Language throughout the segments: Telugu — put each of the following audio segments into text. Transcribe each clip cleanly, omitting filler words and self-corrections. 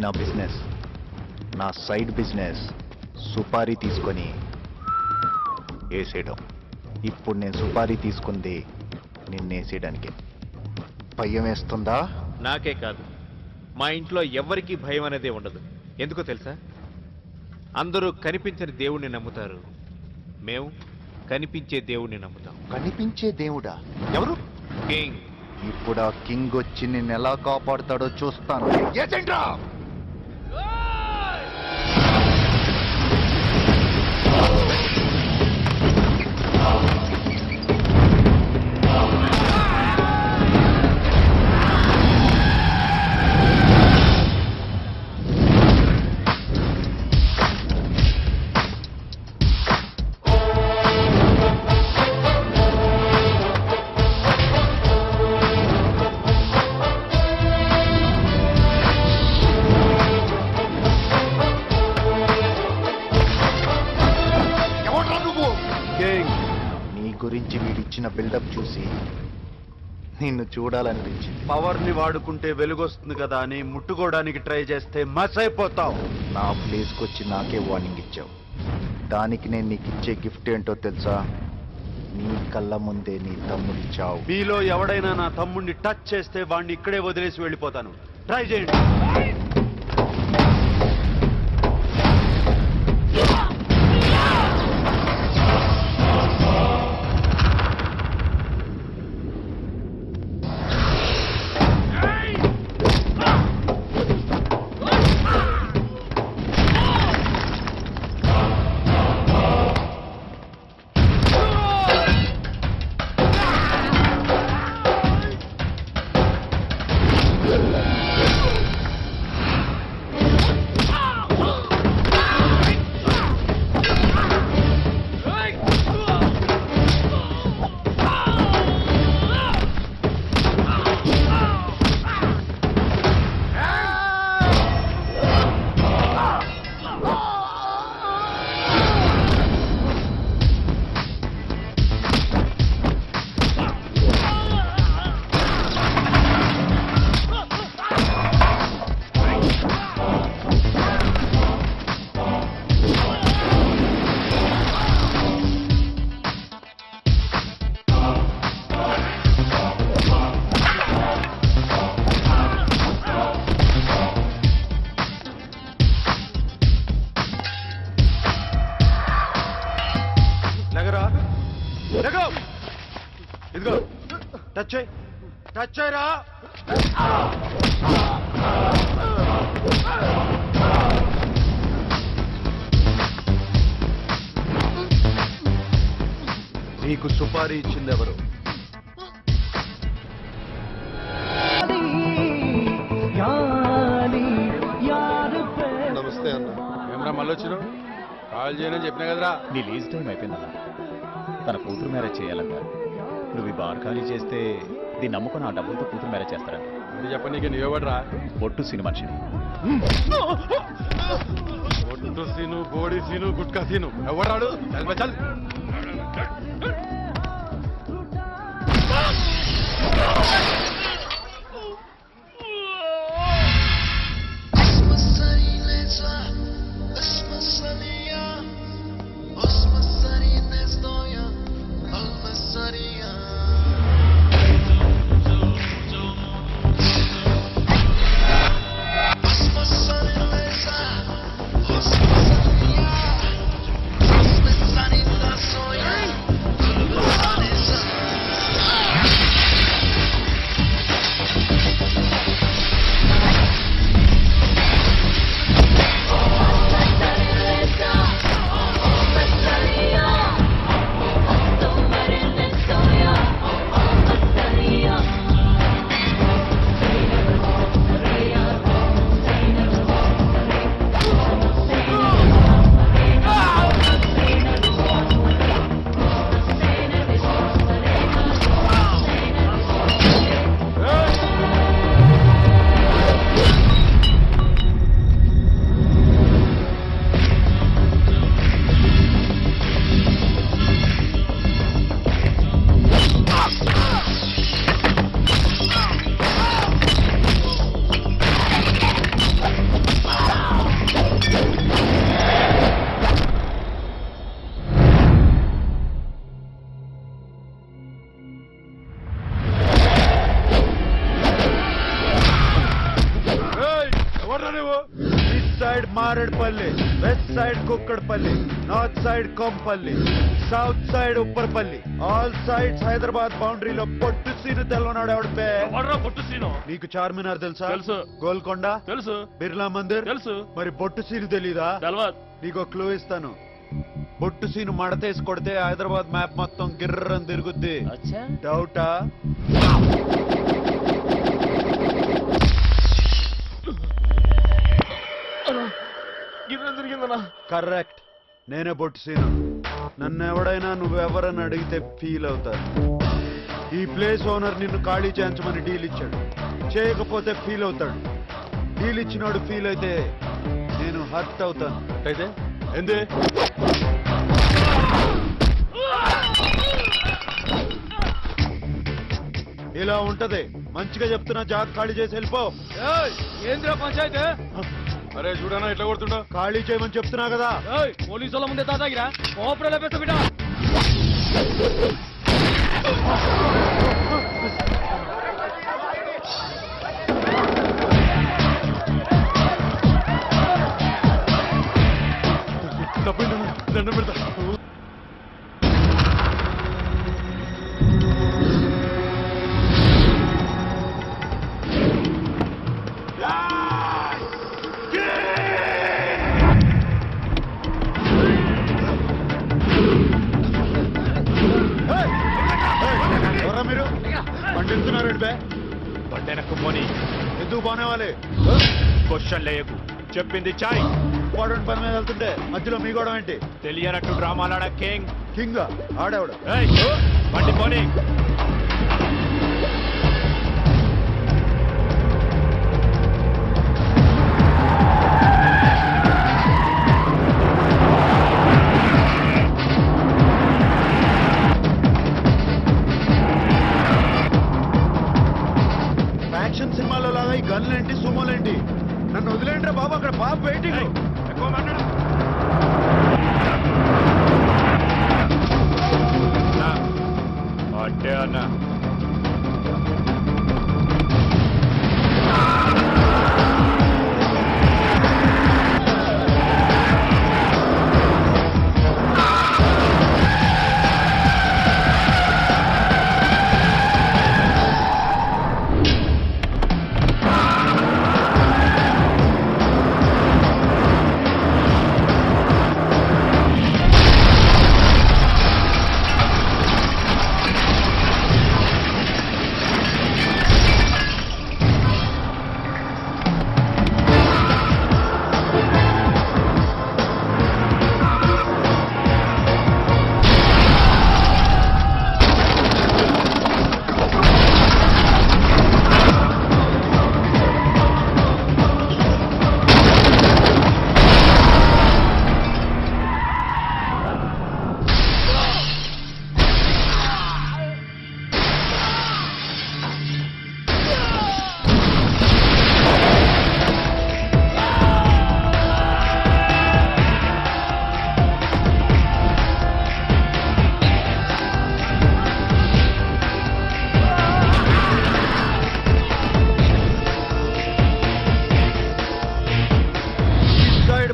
నా బిజినెస్, నా సైడ్ బిజినెస్ సుపారీ తీసుకొని వేసేయడం. ఇప్పుడు నేను సుపారీ తీసుకుంది నిన్నేసేయడానికి. భయం వేస్తుందా? నాకే కాదు, మా ఇంట్లో ఎవరికీ భయం అనేదే ఉండదు. ఎందుకో తెలుసా? అందరూ కనిపించని దేవుణ్ణి నమ్ముతారు, మేము కనిపించే దేవుణ్ణి నమ్ముతాం. కనిపించే దేవుడా? ఎవరు? కింగ్. ఇప్పుడు ఆ కింగ్ వచ్చి నిన్ను ఎలా కాపాడుతాడో చూస్తాను. ఏజెంట్రా! నీ గురించి వీడిచ్చిన బిల్డప్ చూసి నిన్ను చూడాలనిపించింది. పవర్ని వాడుకుంటే వెలుగొస్తుంది కదా అని ముట్టుకోవడానికి ట్రై చేస్తే మస్ అయిపోతావు. నా ప్లేస్కి వచ్చి నాకే వార్నింగ్ ఇచ్చావు. దానికి నేను నీకు ఇచ్చే గిఫ్ట్ ఏంటో తెలుసా? నీ కళ్ళ ముందే నీ తమ్ముడి చావు. మీలో ఎవడైనా నా తమ్ముడిని టచ్ చేస్తే వాడిని ఇక్కడే వదిలేసి వెళ్ళిపోతాను. ట్రై చేయండి. ఇదిగో టచ్ చేయరా. నీకు సుపారీ ఇచ్చింది ఎవరు? నమస్తే అన్న. ఏమరా మళ్ళీ వచ్చినావు? కాల్ చేయనని చెప్పినా కదరా. నీ లీజ్ టైం అయిపోయిందన్న. తన కూతురు మ్యారేజ్ చేయాలంట. నువ్వు ఈ బార్ ఖాళీ చేస్తే దీన్ని నమ్ముకొని ఆ డబ్బులతో కూతురు మ్యారేజ్ చేస్తారంట. అది చెప్పనీకి నీవెవడరా? పొట్టు సిని మనిషిని. ఒట్టు సీను, బోడి సీను, గుట్కా సీను ఎవడాడు? చల్ Marredpally, west side Kukatpally, north side Kompally, south side Upparpally, all sides Hyderabad బౌండరీలో పొట్టు సీను తెల్లనాడు ఎవడు బే? పొట్టు సీను నీకు చార్మినార్ తెలుసా? తెలుసు. గోల్కొండ తెలుసు, బిర్లా మందిర్ తెలుసు. మరి బొట్టు సీను తెలీదా? తెలవదు. నీకు క్లూ ఇస్తాను. బొట్టు సీను మడతేసి కొడితే హైదరాబాద్ మ్యాప్ మొత్తం గిర్రని తిరుగుద్ది. డౌటా? తిరిగిందనా? కరెక్ట్, నేనే బొట్టు సీను. నన్ను ఎవడైనా నువ్వెవరని అడిగితే ఫీల్ అవుతారు. ఈ ప్లేస్ ఓనర్ నిన్ను ఖాళీ చేయించమని డీల్ ఇచ్చాడు. చేయకపోతే ఫీల్ అవుతాడు. డీల్ ఇచ్చినోడు ఫీల్ అయితే నేను హర్ట్ అవుతాను. అయితే ఏంది? ఇలా ఉంటది. మంచిగా చెప్తున్నా, జాగ్ ఖాళీ చేసి వెళ్ళిపో. ఏంద్రా పంచాయతీ? అరే చూడనా ఎట్లా కొడుతుండో. ఖాళీ చేయమని చెప్తున్నా కదా. పోలీసు వాళ్ళ ముందే తాతాగిరా కోపరేలా పెద్ద బిడ్డ. దండం పెడతా. ఎవరా మీరు? పండిస్తున్నారు బే? బండెనక్కు పోనీ, ఎందుకు బానేవాలి? క్వశ్చన్ లేయకు, చెప్పింది చాయ్. ఇంపార్టెంట్ పని మీద వెళ్తుంటే మధ్యలో మీ గొడవ ఏంటి? తెలియనట్టు డ్రామాలాడ కింగ్. కింగ్ ఆడేవాడు. బండి పోనీ. యాక్షన్ సినిమాలో లాగా ఈ గన్లేంటి, సుమోలేంటి? నన్ను వదిలేంట్రా బాబు, అక్కడ బాబు వెయిటింగ్. ఎక్కువ మాట్లాడు. అంటే అన్న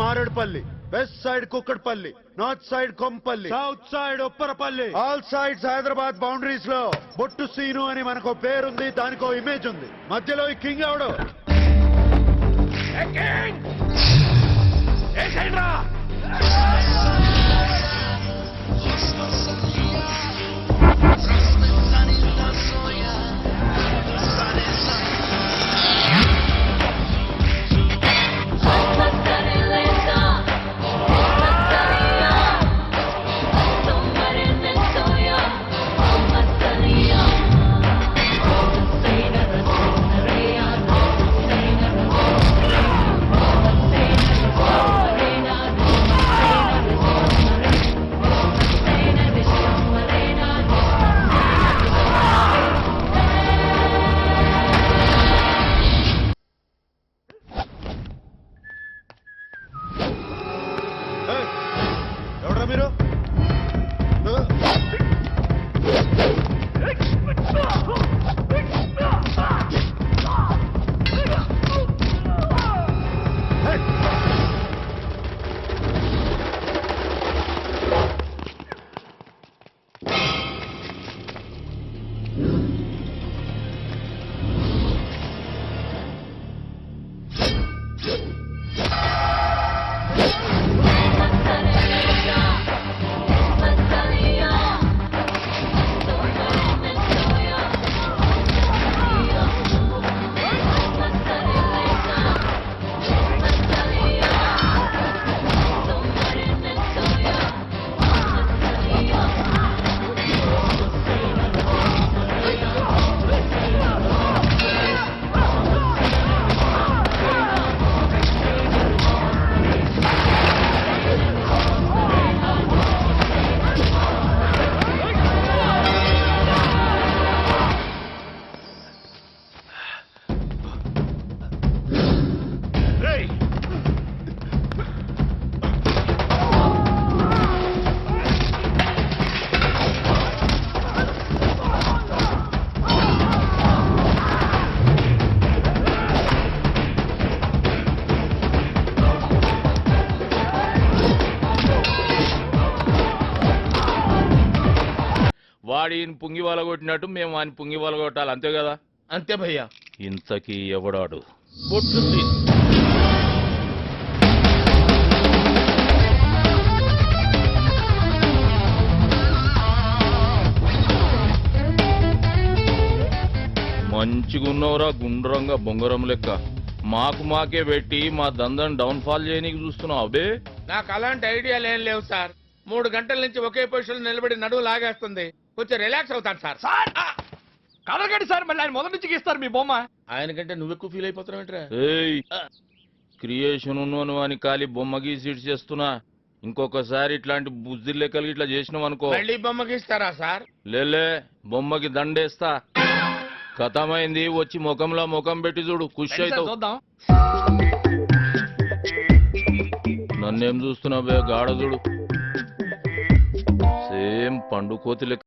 Marredpally, west side Kukatpally, north side Kompally, south side Upparpally, all sides Hyderabad boundaries లో బొట్టు సీను అని మనకు పేరుంది, దానికో ఇమేజ్ ఉంది. మధ్యలో ఈ కింగ్ ఎవడు? ఎవడా మీరు? వాడి ఈయన పుంగి కొట్టినట్టు మేము ఆయన పుంగి కొట్టాలి అంతే కదా? అంతే భయ్యా. ఇంతకీ ఎవడాడు? బొట్టు సీన్. మంచిగున్నవరా గుండ్రంగా బొంగరం లెక్క. మాకే పెట్టి మా దందని డౌన్ ఫాల్ చేయనీకి చూస్తున్నావు అబే. నాకు అలాంటి ఐడియాలు ఏం లేవు సార్. 3 గంటల నుంచి ఒకే పొజిషన్ నిలబడి నడువు లాగేస్తుంది. కొంచెం రిలాక్స్ అవుతాను సార్. కదలకండి సార్, మళ్ళీ ఆయన మొదటి నుంచి గీస్తారు మీ బొమ్మ. ఆయన కంటే నువ్వు ఎక్కువ ఫీల్ అయిపోతున్నావు. ఏయ్ క్రియేషన్ ఉన్నను అని ఖాళీ బొమ్మ గీసి ఇటు చేస్తున్నా. ఇంకొకసారి ఇట్లాంటి బుద్ధి లెక్కలు ఇట్లా చేసినాం అనుకో, మళ్ళీ బొమ్మ గీస్తారా సార్? లేలే బొమ్మకి దండేస్తా. కథమైంది, వచ్చి ముఖంలో ముఖం పెట్టి చూడు, ఖుషి అవుతావు. చూద్దాం. నన్నేం చూస్తున్నావే గాఢ చూడు, సేమ్ పండు కోతి లెక్క